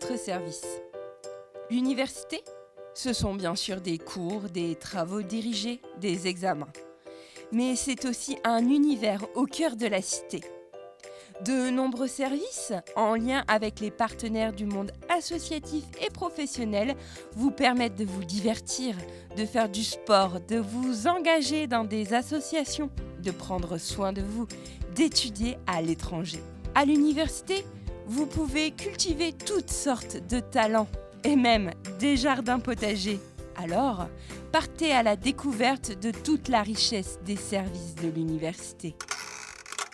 votre service. L'université, ce sont bien sûr des cours, des travaux dirigés, des examens. Mais c'est aussi un univers au cœur de la cité. De nombreux services, en lien avec les partenaires du monde associatif et professionnel, vous permettent de vous divertir, de faire du sport, de vous engager dans des associations, de prendre soin de vous, d'étudier à l'étranger. À l'université, vous pouvez cultiver toutes sortes de talents et même des jardins potagers. Alors, partez à la découverte de toute la richesse des services de l'université.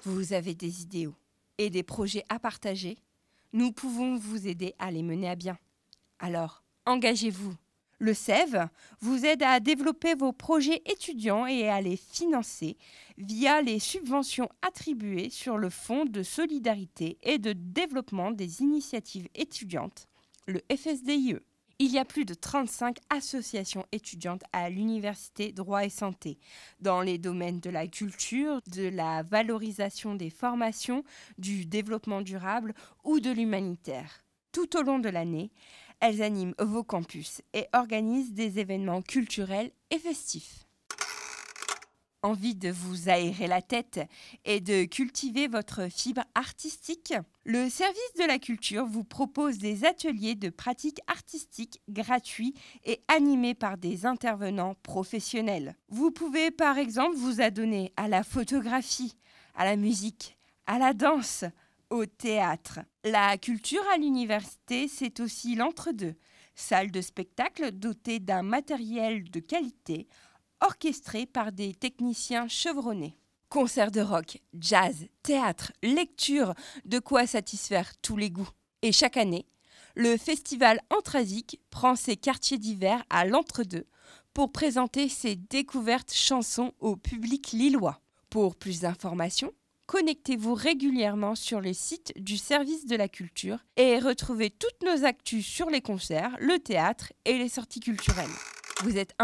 Vous avez des idéaux et des projets à partager, nous pouvons vous aider à les mener à bien. Alors, engagez-vous. Le CEV vous aide à développer vos projets étudiants et à les financer via les subventions attribuées sur le Fonds de solidarité et de développement des initiatives étudiantes, le FSDIE. Il y a plus de 35 associations étudiantes à l'Université Droit et Santé, dans les domaines de la culture, de la valorisation des formations, du développement durable ou de l'humanitaire. Tout au long de l'année, elles animent vos campus et organisent des événements culturels et festifs. Envie de vous aérer la tête et de cultiver votre fibre artistique? Le service de la culture vous propose des ateliers de pratique artistique gratuits et animés par des intervenants professionnels. Vous pouvez par exemple vous adonner à la photographie, à la musique, à la danse, au théâtre. La culture à l'université, c'est aussi l'entre-deux. Salle de spectacle dotée d'un matériel de qualité, orchestré par des techniciens chevronnés. Concerts de rock, jazz, théâtre, lecture, de quoi satisfaire tous les goûts. Et chaque année, le festival Anthrasique prend ses quartiers d'hiver à l'entre-deux pour présenter ses découvertes chansons au public lillois. Pour plus d'informations, connectez-vous régulièrement sur le site du service de la culture et retrouvez toutes nos actus sur les concerts, le théâtre et les sorties culturelles. Vous êtes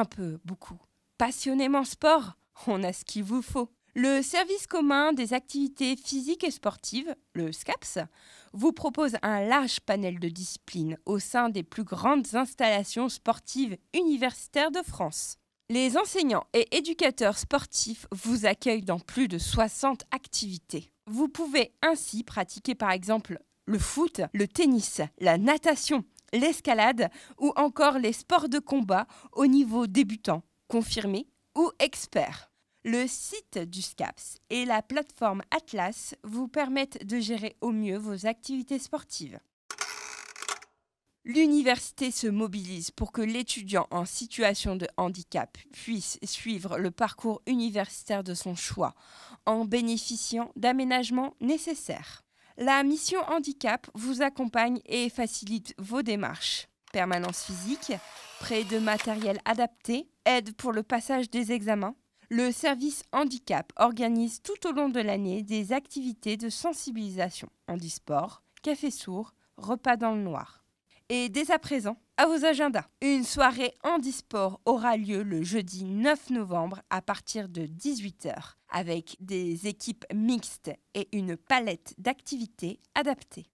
beaucoup passionnément sport, on a ce qu'il vous faut. Le service commun des activités physiques et sportives, le SCAPS, vous propose un large panel de disciplines au sein des plus grandes installations sportives universitaires de France. Les enseignants et éducateurs sportifs vous accueillent dans plus de 60 activités. Vous pouvez ainsi pratiquer par exemple le foot, le tennis, la natation, l'escalade ou encore les sports de combat au niveau débutant, confirmé ou expert. Le site du SCAPS et la plateforme Atlas vous permettent de gérer au mieux vos activités sportives. L'université se mobilise pour que l'étudiant en situation de handicap puisse suivre le parcours universitaire de son choix en bénéficiant d'aménagements nécessaires. La mission handicap vous accompagne et facilite vos démarches. Permanence physique, prêt de matériel adapté, aide pour le passage des examens. Le service handicap organise tout au long de l'année des activités de sensibilisation, handisport, café sourd, repas dans le noir. Et dès à présent, à vos agendas. Une soirée handisport aura lieu le jeudi 9 novembre à partir de 18h avec des équipes mixtes et une palette d'activités adaptées.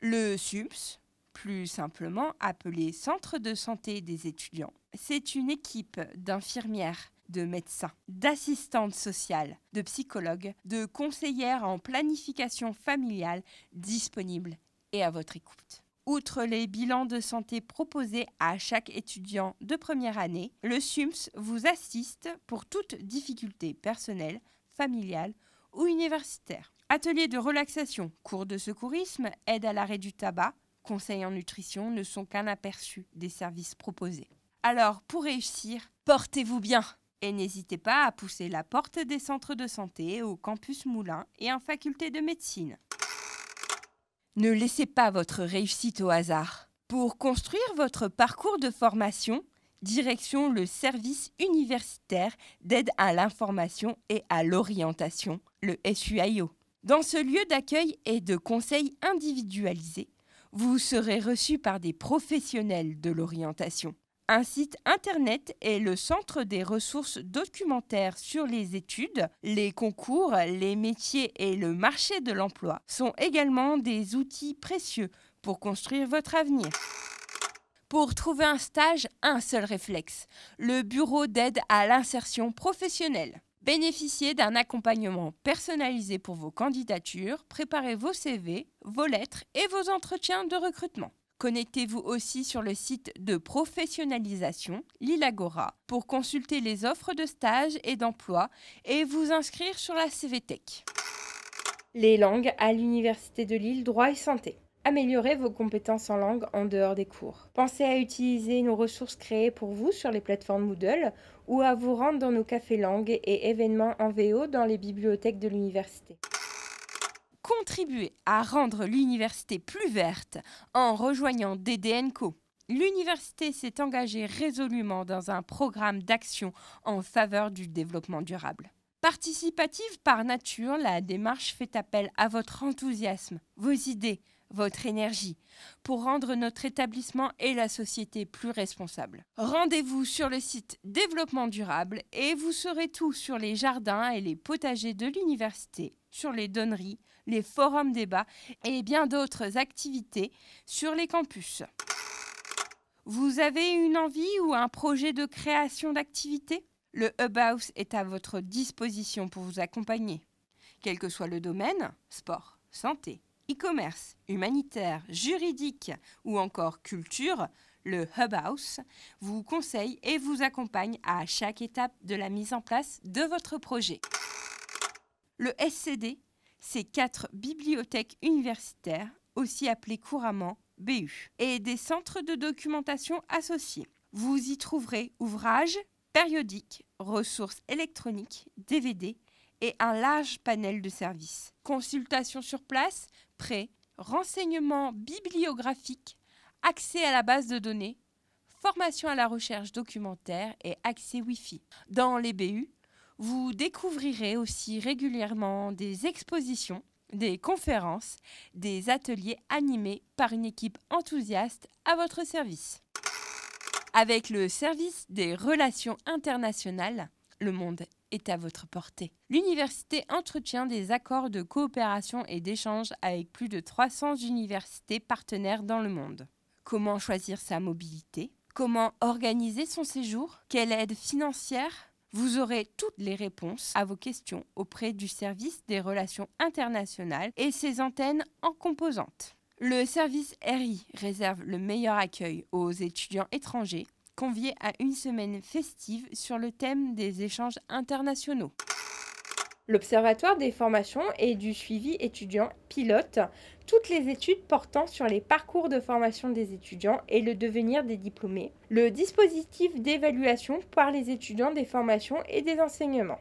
Le SUMS, plus simplement appelé Centre de santé des étudiants, c'est une équipe d'infirmières, de médecins, d'assistantes sociales, de psychologues, de conseillères en planification familiale disponibles et à votre écoute. Outre les bilans de santé proposés à chaque étudiant de première année, le SUMS vous assiste pour toute difficulté personnelle, familiale ou universitaire. Ateliers de relaxation, cours de secourisme, aide à l'arrêt du tabac, conseils en nutrition ne sont qu'un aperçu des services proposés. Alors, pour réussir, portez-vous bien et n'hésitez pas à pousser la porte des centres de santé au campus Moulins et en faculté de médecine. Ne laissez pas votre réussite au hasard. Pour construire votre parcours de formation, direction le service universitaire d'aide à l'information et à l'orientation, le SUIO. Dans ce lieu d'accueil et de conseil individualisé, vous serez reçu par des professionnels de l'orientation. Un site internet est le centre des ressources documentaires sur les études, les concours, les métiers et le marché de l'emploi sont également des outils précieux pour construire votre avenir. Pour trouver un stage, un seul réflexe, le bureau d'aide à l'insertion professionnelle. Bénéficiez d'un accompagnement personnalisé pour vos candidatures, préparez vos CV, vos lettres et vos entretiens de recrutement. Connectez-vous aussi sur le site de professionnalisation, l'Ilagora, pour consulter les offres de stage et d'emploi et vous inscrire sur la CVTech. Les langues à l'Université de Lille, droit et santé. Améliorez vos compétences en langue en dehors des cours. Pensez à utiliser nos ressources créées pour vous sur les plateformes Moodle ou à vous rendre dans nos cafés langues et événements en VO dans les bibliothèques de l'université. Contribuez à rendre l'université plus verte en rejoignant DDN-Co. L'université s'est engagée résolument dans un programme d'action en faveur du développement durable. Participative par nature, la démarche fait appel à votre enthousiasme, vos idées, votre énergie, pour rendre notre établissement et la société plus responsables. Rendez-vous sur le site Développement Durable et vous saurez tout sur les jardins et les potagers de l'université, sur les donneries, les forums débats et bien d'autres activités sur les campus. Vous avez une envie ou un projet de création d'activité ? Le Hub House est à votre disposition pour vous accompagner. Quel que soit le domaine, sport, santé, e-commerce, humanitaire, juridique ou encore culture, le Hub House vous conseille et vous accompagne à chaque étape de la mise en place de votre projet. Le SCD, c'est 4 bibliothèques universitaires, aussi appelées couramment BU, et des centres de documentation associés. Vous y trouverez ouvrages, périodiques, ressources électroniques, DVD et un large panel de services. Consultation sur place, prêt, renseignements bibliographiques, accès à la base de données, formation à la recherche documentaire et accès Wi-Fi. Dans les BU, vous découvrirez aussi régulièrement des expositions, des conférences, des ateliers animés par une équipe enthousiaste à votre service. Avec le service des relations internationales, le monde est à votre portée. L'université entretient des accords de coopération et d'échange avec plus de 300 universités partenaires dans le monde. Comment choisir sa mobilité ? Comment organiser son séjour ? Quelle aide financière ? Vous aurez toutes les réponses à vos questions auprès du service des relations internationales et ses antennes en composantes. Le service RI réserve le meilleur accueil aux étudiants étrangers conviés à une semaine festive sur le thème des échanges internationaux. L'Observatoire des formations et du suivi étudiant pilote toutes les études portant sur les parcours de formation des étudiants et le devenir des diplômés, le dispositif d'évaluation par les étudiants des formations et des enseignements.